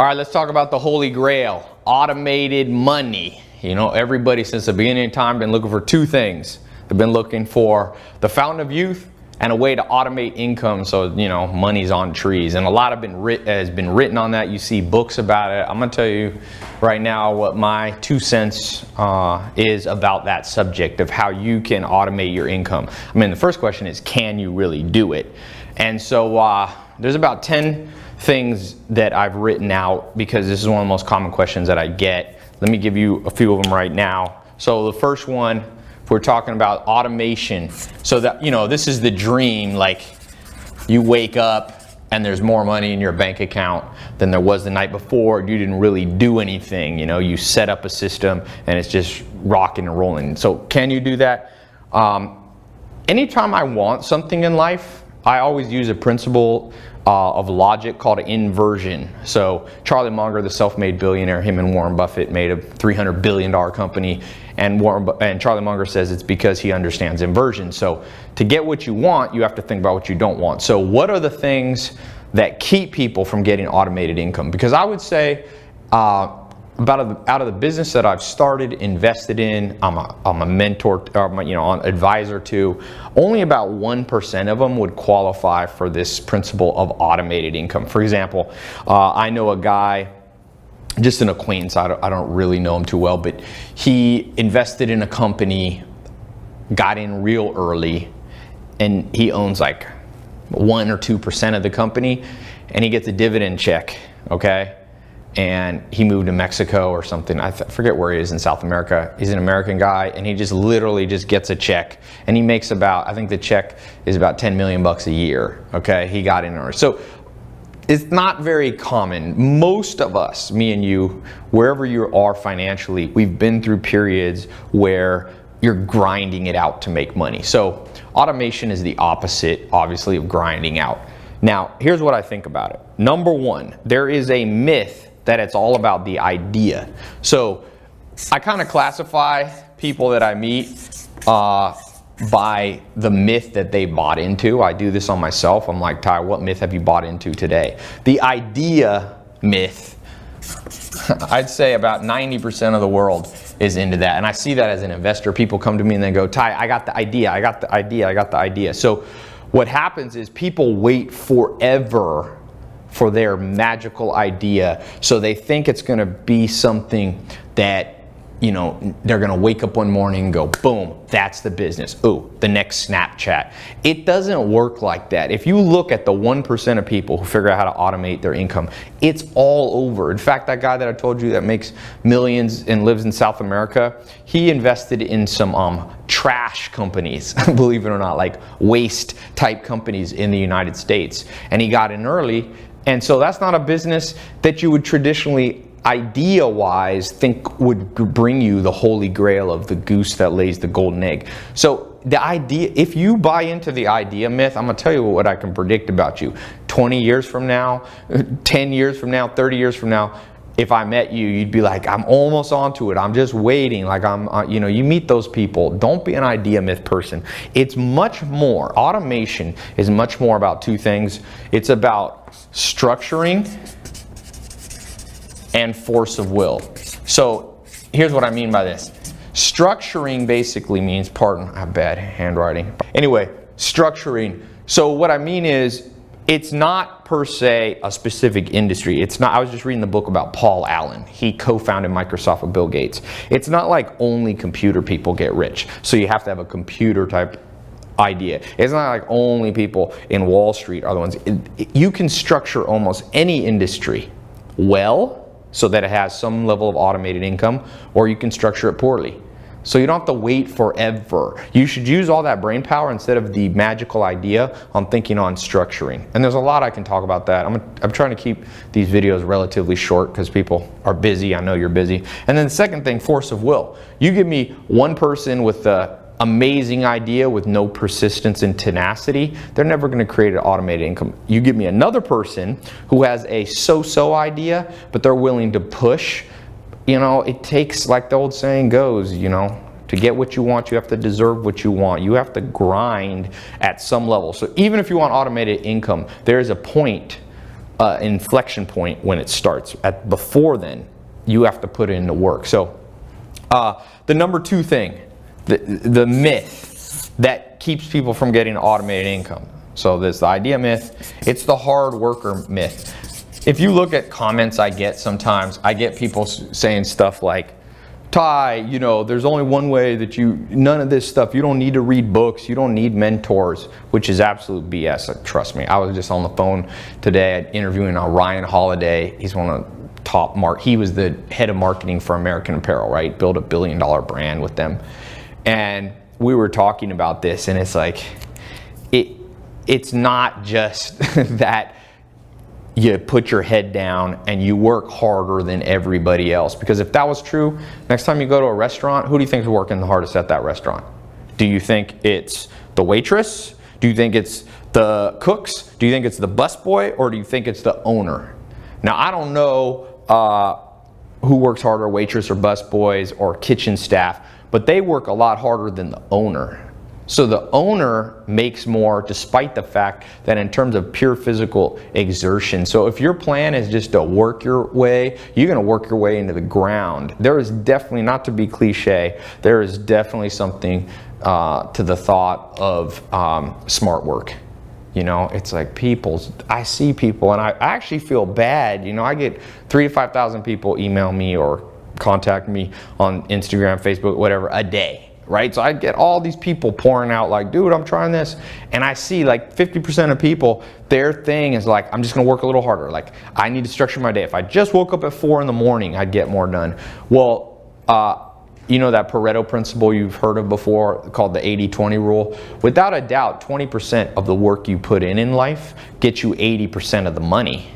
All right, let's talk about the Holy Grail, automated money. You know, everybody since the beginning of time been looking for two things. They've been looking for the fountain of youth and a way to automate income so, you know, money's on trees. And a lot has been written on that. You see books about it. I'm going to tell you right now what my 2 cents is about that subject of how you can automate your income. I mean, the first question is, can you really do it? And so there's about 10 things that I've written out because this is one of the most common questions that I get. Let me give you a few of them right now. So the first one, if we're talking about automation, so that, you know, this is the dream, like you wake up and there's more money in your bank account than there was the night before. You didn't really do anything, you know, you set up a system and it's just rocking and rolling. So can you do that? Anytime I want something in life, I always use a principle of logic called inversion. So Charlie Munger, the self-made billionaire, him and Warren Buffett made a $300 billion company, and Charlie Munger says it's because he understands inversion. So to get what you want, you have to think about what you don't want. So what are the things that keep people from getting automated income? Because I would say out of the business that I've started, invested in, I'm a mentor, you know, an advisor to, only about 1% of them would qualify for this principle of automated income. For example, I know a guy, just an acquaintance, I don't really know him too well, but he invested in a company, got in real early, and he owns like 1 or 2% of the company, and he gets a dividend check, okay? And he moved to Mexico or something. I forget where he is in South America. He's an American guy, and he just literally just gets a check, and he makes about, I think the check is about 10 million bucks a year. Okay, he got in early. So it's not very common. Most of us, me and you, wherever you are financially, we've been through periods where you're grinding it out to make money. So automation is the opposite, obviously, of grinding out. Now, here's what I think about it. Number one, there is a myth that it's all about the idea. So I kind of classify people that I meet by the myth that they bought into. I do this on myself. I'm like, Ty, what myth have you bought into today? The idea myth, I'd say about 90% of the world is into that. And I see that as an investor. People come to me and they go, Ty, I got the idea, I got the idea, I got the idea. So what happens is people wait forever for their magical idea. So they think it's gonna be something that, you know, they're gonna wake up one morning and go, boom, that's the business. Ooh, the next Snapchat. It doesn't work like that. If you look at the 1% of people who figure out how to automate their income, it's all over. In fact, that guy that I told you that makes millions and lives in South America, he invested in some trash companies, believe it or not, like waste type companies in the United States. And he got in early. And so that's not a business that you would traditionally, idea-wise, think would bring you the holy grail of the goose that lays the golden egg. So the idea, if you buy into the idea myth, I'm gonna tell you what I can predict about you. 20 years from now, 10 years from now, 30 years from now, if I met you, you'd be like, I'm almost onto it. I'm just waiting. Like you know, you meet those people. Don't be an idea myth person. It's much more, automation is much more about two things. It's about structuring and force of will. So here's what I mean by this. Structuring basically means, pardon, I have bad handwriting. Anyway, structuring. So what I mean is, it's not per se a specific industry. It's not, I was just reading the book about Paul Allen. He co-founded Microsoft with Bill Gates. It's not like only computer people get rich. So you have to have a computer type idea. It's not like only people in Wall Street are the ones. You can structure almost any industry well so that it has some level of automated income, or you can structure it poorly. So you don't have to wait forever. You should use all that brain power instead of the magical idea on thinking on structuring. And there's a lot I can talk about that. I'm trying to keep these videos relatively short because people are busy. I know you're busy. And then the second thing, force of will. You give me one person with the amazing idea with no persistence and tenacity, they're never going to create an automated income. You give me another person who has a so-so idea, but they're willing to push. You know, it takes, like the old saying goes, you know, to get what you want, you have to deserve what you want. You have to grind at some level. So even if you want automated income, there is a point inflection point when it starts. Before then, you have to put in the work. So the number 2 thing, the myth that keeps people from getting automated income. So there's the idea myth, it's the hard worker myth. If you look at comments I get sometimes, I get people saying stuff like, Ty, you know, there's only one way that none of this stuff, you don't need to read books, you don't need mentors, which is absolute BS, trust me. I was just on the phone today interviewing Ryan Holiday. He's one of the top he was the head of marketing for American Apparel, right? Built a $1 billion brand with them. And we were talking about this, and it's like, it's not just that you put your head down and you work harder than everybody else. Because if that was true, next time you go to a restaurant, who do you think is working the hardest at that restaurant? Do you think it's the waitress? Do you think it's the cooks? Do you think it's the busboy? Or do you think it's the owner? Now, I don't know who works harder, waitress or busboys or kitchen staff, but they work a lot harder than the owner. So the owner makes more despite the fact that in terms of pure physical exertion. So if your plan is just to work your way, you're gonna work your way into the ground. There is definitely, not to be cliche, there is definitely something to the thought of smart work. You know, it's like I see people and I actually feel bad. You know, I get 3,000 to 5,000 people email me or contact me on Instagram, Facebook, whatever, a day. Right? So I get all these people pouring out like, dude, I'm trying this. And I see like 50% of people, their thing is like, I'm just gonna work a little harder. Like, I need to structure my day. If I just woke up at 4 in the morning, I'd get more done. Well, you know that Pareto principle you've heard of before called the 80-20 rule? Without a doubt, 20% of the work you put in life gets you 80% of the money.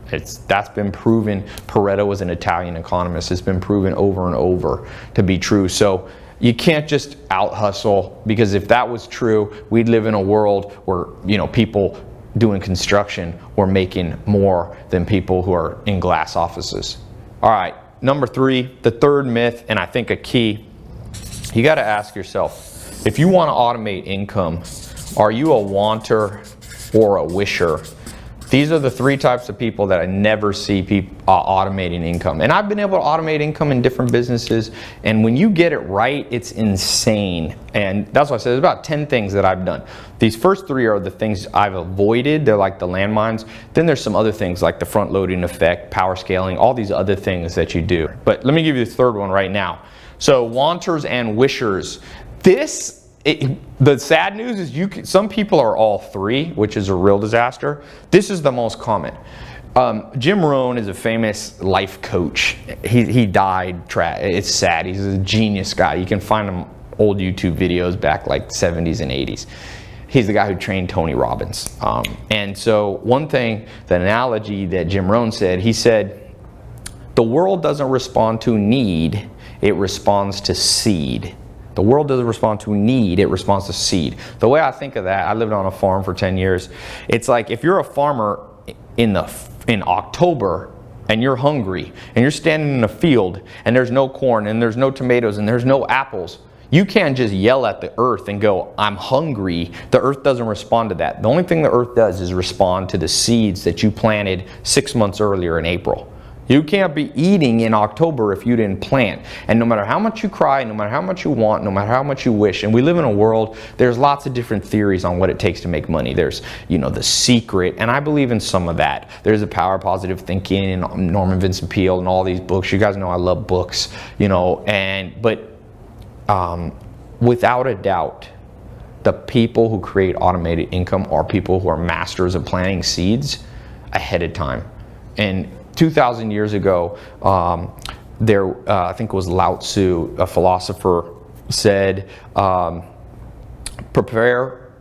That's been proven. Pareto was an Italian economist. It's been proven over and over to be true. So you can't just out hustle, because if that was true, we'd live in a world where, you know, people doing construction were making more than people who are in glass offices. All right, number 3, the third myth, and I think a key, you got to ask yourself, if you want to automate income, are you a wanter or a wisher? These are the 3 types of people that I never see automating income. And I've been able to automate income in different businesses. And when you get it right, it's insane. And that's why I said there's about 10 things that I've done. These first 3 are the things I've avoided. They're like the landmines. Then there's some other things like the front loading effect, power scaling, all these other things that you do. But let me give you the third one right now. So wanters and wishers. The sad news is some people are all 3, which is a real disaster. This is the most common. Jim Rohn is a famous life coach. He died. It's sad. He's a genius guy. You can find him old YouTube videos back like 70s and 80s. He's the guy who trained Tony Robbins. And so one thing, the analogy that Jim Rohn said, he said, the world doesn't respond to need, it responds to seed. The world doesn't respond to need, it responds to seed. The way I think of that, I lived on a farm for 10 years. It's like if you're a farmer in October and you're hungry and you're standing in a field and there's no corn and there's no tomatoes and there's no apples, you can't just yell at the earth and go, I'm hungry. The earth doesn't respond to that. The only thing the earth does is respond to the seeds that you planted 6 months earlier in April. You can't be eating in October if you didn't plant. And no matter how much you cry, no matter how much you want, no matter how much you wish, and we live in a world, there's lots of different theories on what it takes to make money. There's, you know, The Secret, and I believe in some of that. There's The Power of Positive Thinking and Norman Vincent Peale and all these books. You guys know I love books, you know, but without a doubt, the people who create automated income are people who are masters of planting seeds ahead of time. And 2,000 years ago, I think it was Lao Tzu, a philosopher, said, prepare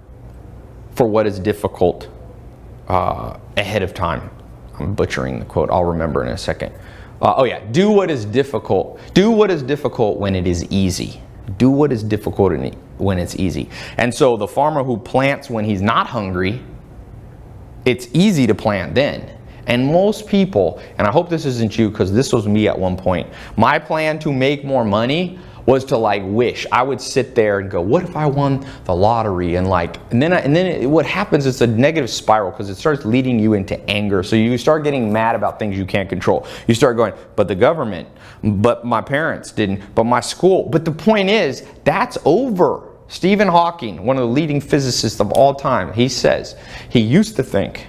for what is difficult ahead of time. I'm butchering the quote, I'll remember in a second. Do what is difficult. Do what is difficult when it is easy. Do what is difficult when it's easy. And so the farmer who plants when he's not hungry, it's easy to plant then. And most people, and I hope this isn't you because this was me at one point, my plan to make more money was to like wish. I would sit there and go, what if I won the lottery? And then what happens is a negative spiral, because it starts leading you into anger. So you start getting mad about things you can't control. You start going, but the government, but my parents didn't, but my school. But the point is, that's over. Stephen Hawking, one of the leading physicists of all time, he says he used to think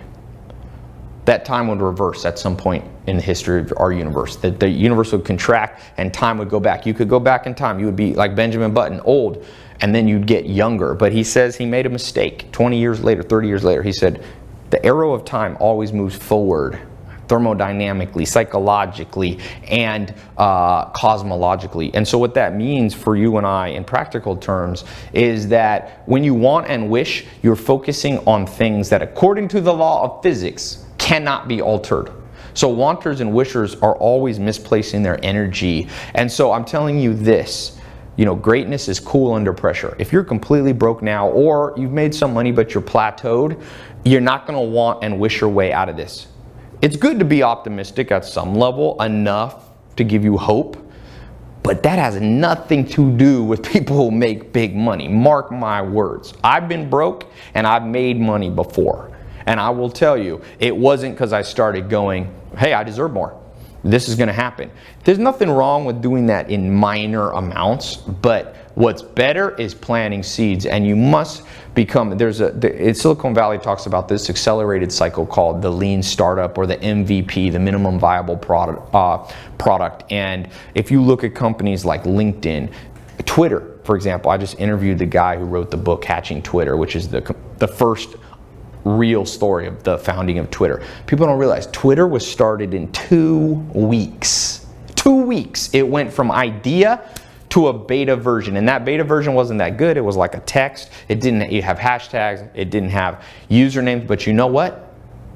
that time would reverse at some point in the history of our universe, that the universe would contract and time would go back. You could go back in time. You would be like Benjamin Button, old, and then you'd get younger. But he says he made a mistake. 20 years later, 30 years later, he said, the arrow of time always moves forward, thermodynamically, psychologically, and cosmologically. And so what that means for you and I in practical terms is that when you want and wish, you're focusing on things that, according to the law of physics, cannot be altered. So wanters and wishers are always misplacing their energy. And so I'm telling you this, you know, greatness is cool under pressure. If you're completely broke now, or you've made some money but you're plateaued, you're not going to want and wish your way out of this. It's good to be optimistic at some level, enough to give you hope, but that has nothing to do with people who make big money. Mark my words. I've been broke and I've made money before. And I will tell you, it wasn't because I started going, hey, I deserve more. This is going to happen. There's nothing wrong with doing that in minor amounts, but what's better is planting seeds. And you must become, Silicon Valley talks about this accelerated cycle called the lean startup, or the MVP, the minimum viable product. And if you look at companies like LinkedIn, Twitter, for example, I just interviewed the guy who wrote the book Hatching Twitter, which is the first real story of the founding of Twitter. People don't realize Twitter was started in 2 weeks. 2 weeks. It went from idea to a beta version, and that beta version wasn't that good. It was like a text. It didn't have hashtags. It didn't have usernames. But you know what?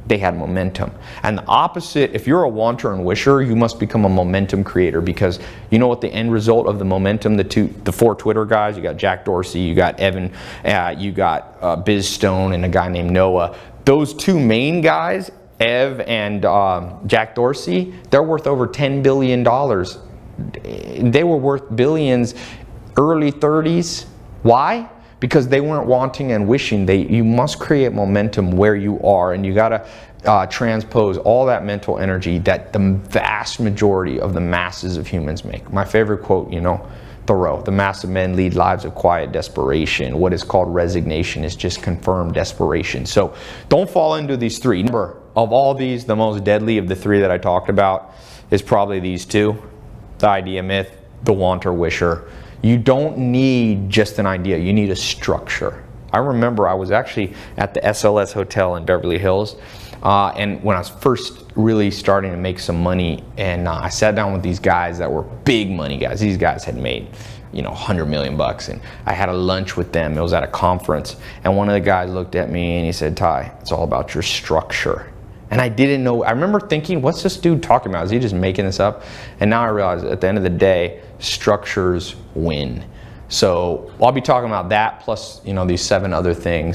They had momentum. And the opposite, if you're a wanter and wisher, you must become a momentum creator, because you know what the end result of the momentum, the 4 Twitter guys, you got Jack Dorsey, you got Evan, you got Biz Stone, and a guy named Noah. Those 2 main guys, Ev and Jack Dorsey, they're worth over $10 billion. They were worth billions early 30s. Why? Because they weren't wanting and wishing. You must create momentum where you are, and you gotta transpose all that mental energy that the vast majority of the masses of humans make. My favorite quote, you know, Thoreau, the mass of men lead lives of quiet desperation. What is called resignation is just confirmed desperation. So don't fall into these 3. Remember, of all these, the most deadly of the 3 that I talked about is probably these 2, the idea myth, the wanter wisher. You don't need just an idea, you need a structure. I remember I was actually at the SLS Hotel in Beverly Hills, and when I was first really starting to make some money, and I sat down with these guys that were big money guys. These guys had made, you know, $100 million bucks, and I had a lunch with them. It was at a conference, and one of the guys looked at me and he said, Ty, it's all about your structure. And I didn't know, I remember thinking, what's this dude talking about? Is he just making this up? And now I realize at the end of the day, structures win. So I'll be talking about that, plus, you know, these 7 other things.